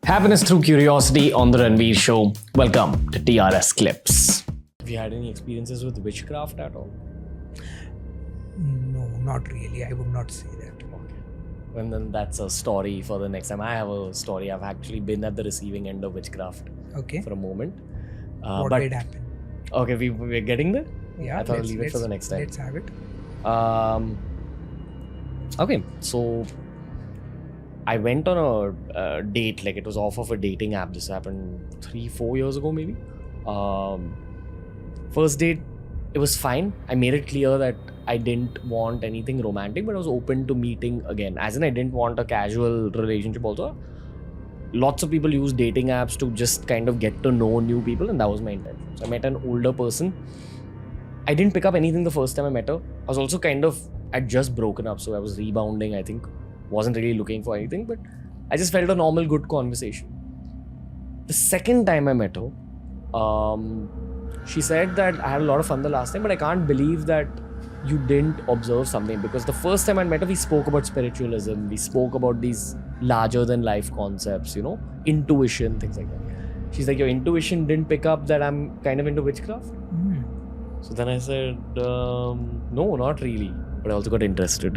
Happiness through curiosity on the Ranveer Show. Welcome to TRS Clips. Have you had any experiences with witchcraft at all? No, not really. I would not say that. Okay. And then that's a story for the next time. I have a story. I've actually been at the receiving end of witchcraft for a moment. What did happen? Okay, we're getting there? Yeah, I thought I'll leave it for the next time. Let's have it. Okay, so I went on a date, like it was off of a dating app. This happened 3-4 years ago maybe. First date, it was fine. I made it clear that I didn't want anything romantic, but I was open to meeting again. As in, I didn't want a casual relationship also. Lots of people use dating apps to just kind of get to know new people, and that was my intention. So I met an older person. I didn't pick up anything the first time I met her. I was also I'd just broken up, so I was rebounding, I think. Wasn't really looking for anything, but I just felt a normal, good conversation. The second time I met her, she said that I had a lot of fun the last time, but I can't believe that you didn't observe something, because the first time I met her, we spoke about spiritualism, we spoke about these larger than life concepts, intuition, things like that. She's like, your intuition didn't pick up that I'm kind of into witchcraft? So then I said, no, not really. But I also got interested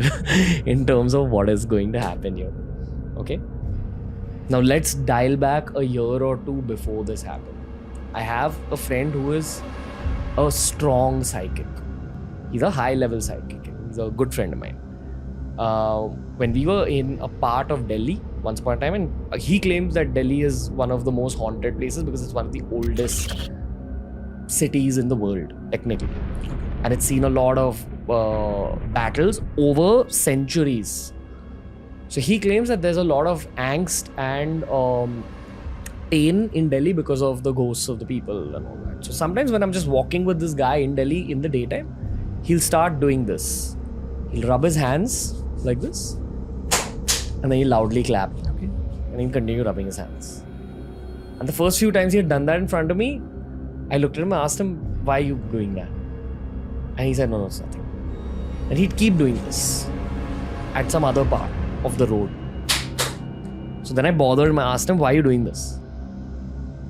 in terms of what is going to happen here. Okay? Now let's dial back a year or two before this happened. I have a friend who is a strong psychic. He's a high-level psychic. He's a good friend of mine. When we were in a part of Delhi once upon a time, and he claims that Delhi is one of the most haunted places because it's one of the oldest cities in the world, technically. And it's seen a lot of battles over centuries. So he claims that there's a lot of angst and pain in Delhi because of the ghosts of the people and all that. So sometimes when I'm just walking with this guy in Delhi in the daytime, he'll start doing this. He'll rub his hands like this, and then he'll loudly clap. Okay. And he'll continue rubbing his hands. And the first few times he had done that in front of me, I looked at him and asked him, why are you doing that? And he said, no, it's nothing. And he'd keep doing this at some other part of the road. So then I bothered him and asked him, why are you doing this?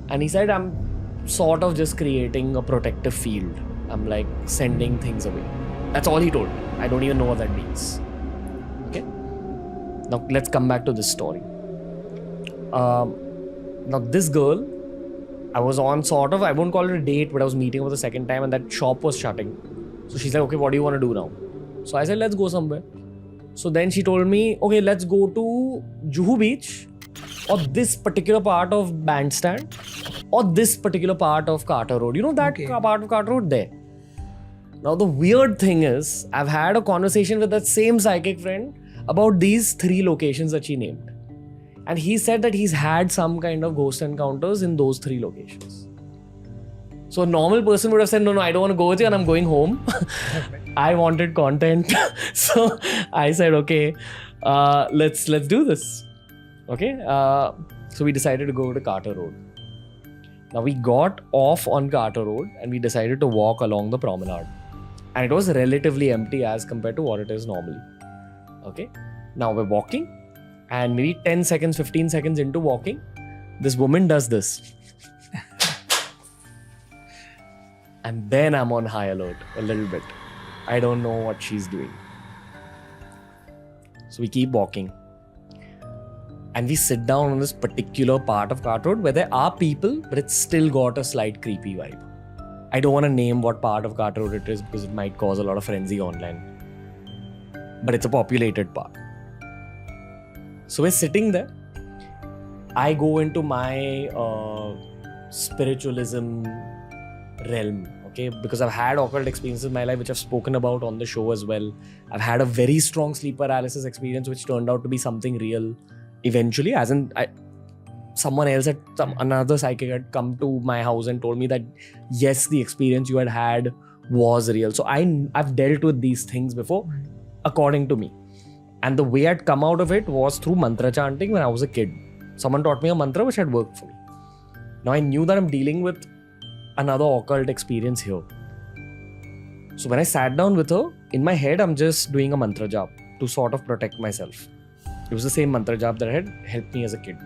And he said, I'm sort of just creating a protective field. I'm like sending things away. That's all he told me. I don't even know what that means. Okay? Now let's come back to this story. Now this girl, I was on I won't call it a date, but I was meeting her for the second time and that shop was shutting. So she's like, okay, what do you want to do now? So I said, let's go somewhere. So then she told me, okay, let's go to Juhu Beach, or this particular part of Bandstand, or this particular part of Carter Road. You know that part of Carter Road there? Now the weird thing is, I've had a conversation with that same psychic friend about these 3 locations that she named. And he said that he's had some kind of ghost encounters in those 3 locations. So a normal person would have said, no, I don't want to go with you and I'm going home. I wanted content. So I said, okay, let's do this. Okay. So we decided to go to Carter Road. Now we got off on Carter Road and we decided to walk along the promenade. And it was relatively empty as compared to what it is normally. Okay. Now we're walking. And maybe 10 seconds, 15 seconds into walking, this woman does this. And then I'm on high alert a little bit. I don't know what she's doing. So we keep walking. And we sit down on this particular part of Cart Road where there are people, but it's still got a slight creepy vibe. I don't want to name what part of Cart Road it is because it might cause a lot of frenzy online. But it's a populated part. So we're sitting there. I go into my spiritualism realm, okay? Because I've had occult experiences in my life, which I've spoken about on the show as well. I've had a very strong sleep paralysis experience, which turned out to be something real eventually. As in, someone else another psychic had come to my house and told me that, yes, the experience you had was real. So I've dealt with these things before, according to me. And the way I'd come out of it was through mantra chanting when I was a kid. Someone taught me a mantra which had worked for me. Now I knew that I'm dealing with another occult experience here. So when I sat down with her, in my head, I'm just doing a mantra jap to sort of protect myself. It was the same mantra jap that had helped me as a kid.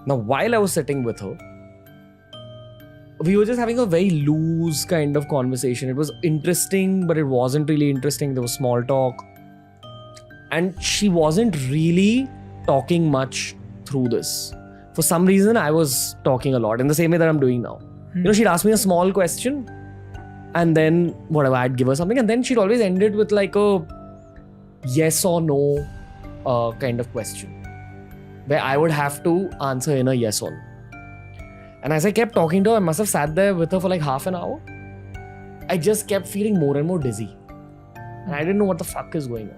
Now, while I was sitting with her, we were just having a very loose kind of conversation. It was interesting, but it wasn't really interesting. There was small talk. And she wasn't really talking much through this. For some reason, I was talking a lot in the same way that I'm doing now. You know, she'd ask me a small question and then whatever, I'd give her something. And then she'd always end it with like a yes or no kind of question, where I would have to answer in a yes or no. And as I kept talking to her, I must have sat there with her for like half an hour. I just kept feeling more and more dizzy. And I didn't know what the fuck is going on.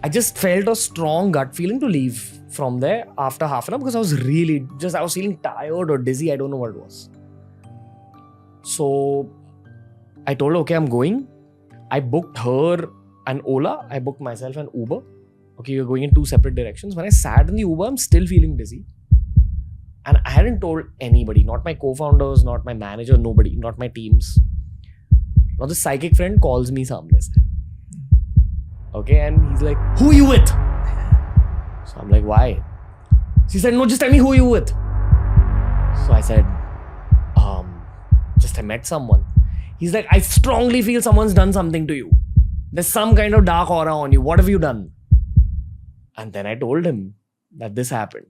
I just felt a strong gut feeling to leave from there after half an hour because I was really I was feeling tired or dizzy. I don't know what it was. So I told her, okay, I'm going. I booked her an Ola. I booked myself an Uber. Okay, you're going in two separate directions. When I sat in the Uber, I'm still feeling dizzy. And I hadn't told anybody, not my co-founders, not my manager, nobody, not my teams. Now this psychic friend calls me samne se. Okay, and he's like, who are you with? So I'm like, why? She said, no, just tell me who are you with. So I said, just I met someone. He's like, I strongly feel someone's done something to you. There's some kind of dark aura on you. What have you done? And then I told him that this happened.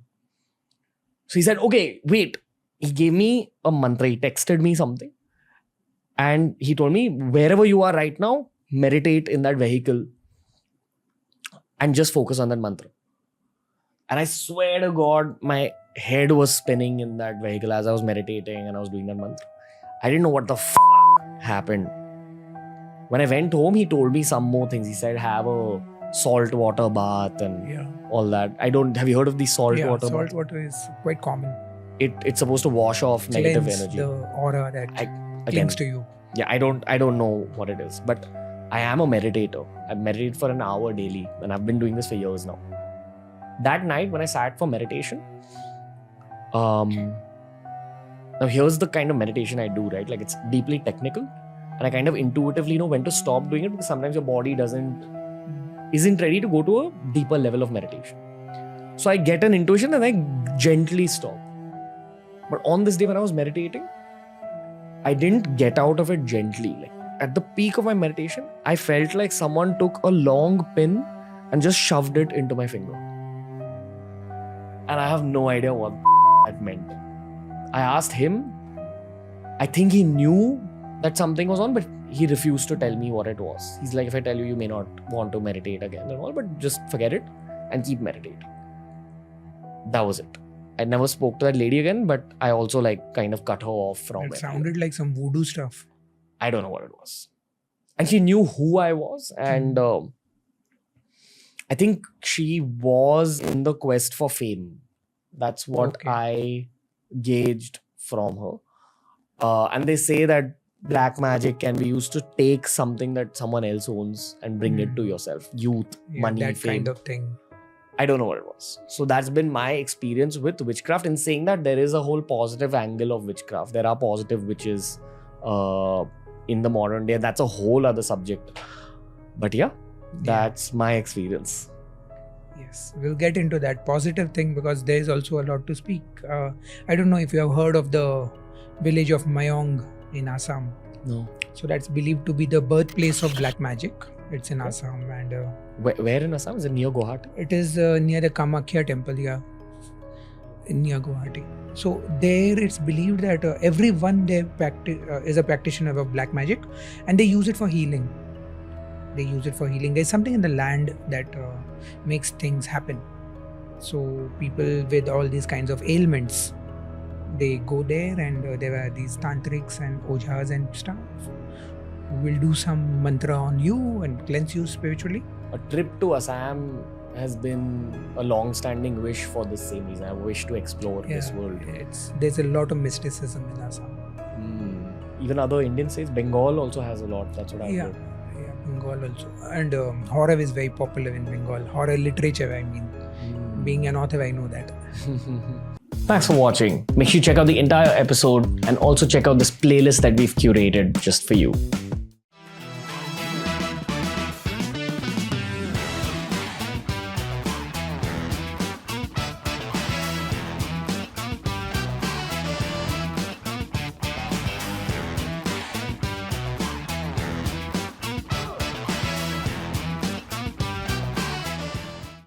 So he said, okay, wait. He gave me a mantra. He texted me something. And he told me, wherever you are right now, meditate in that vehicle and just focus on that mantra. And I swear to God, my head was spinning in that vehicle as I was meditating and I was doing that mantra. I didn't know what the happened. When I went home, he told me some more things. He said, have a salt water bath and all that. Have you heard of the salt water bath? Salt water is quite common. It's supposed to wash off negative energy. The aura that clings to you. Yeah, I don't know what it is, but I am a meditator. I meditate for an hour daily and I've been doing this for years now. That night when I sat for meditation, now here's the kind of meditation I do, right? Like it's deeply technical and I kind of intuitively know when to stop doing it because sometimes your body isn't ready to go to a deeper level of meditation. So I get an intuition and I gently stop. But on this day when I was meditating, I didn't get out of it gently. Like at the peak of my meditation, I felt like someone took a long pin and just shoved it into my finger. And I have no idea what that meant. I asked him. I think he knew that something was on, but he refused to tell me what it was. He's like, if I tell you, you may not want to meditate again and all, but just forget it and keep meditating. That was it. I never spoke to that lady again, but I also like kind of cut her off from it. It sounded like some voodoo stuff. I don't know what it was. And she knew who I was. And I think she was in the quest for fame. That's what I gauged from her. And they say that black magic can be used to take something that someone else owns and bring it to yourself. Youth, money, that fame. Kind of thing. I don't know what it was. So that's been my experience with witchcraft, in saying that there is a whole positive angle of witchcraft. There are positive witches in the modern day. That's a whole other subject. But that's my experience. Yes, we'll get into that positive thing because there is also a lot to speak. I don't know if you have heard of the village of Mayong in Assam. No. So that's believed to be the birthplace of black magic. It's in Assam and where in Assam? Is it near Guwahati? It is near the Kamakhya temple, near Guwahati. So there it's believed that everyone there is a practitioner of black magic and they use it for healing. There's something in the land that makes things happen. So people with all these kinds of ailments, they go there and there are these tantrics and ojhas and stuff who will do some mantra on you and cleanse you spiritually. A trip to Assam has been a long-standing wish for this same reason. I wish to explore this world. There's a lot of mysticism in Assam. Even other Indian states, Bengal also has a lot. That's what I've heard. Yeah, Bengal also. And horror is very popular in Bengal. Horror literature, I mean. Being an author, I know that. Thanks for watching. Make sure you check out the entire episode and also check out this playlist that we've curated just for you.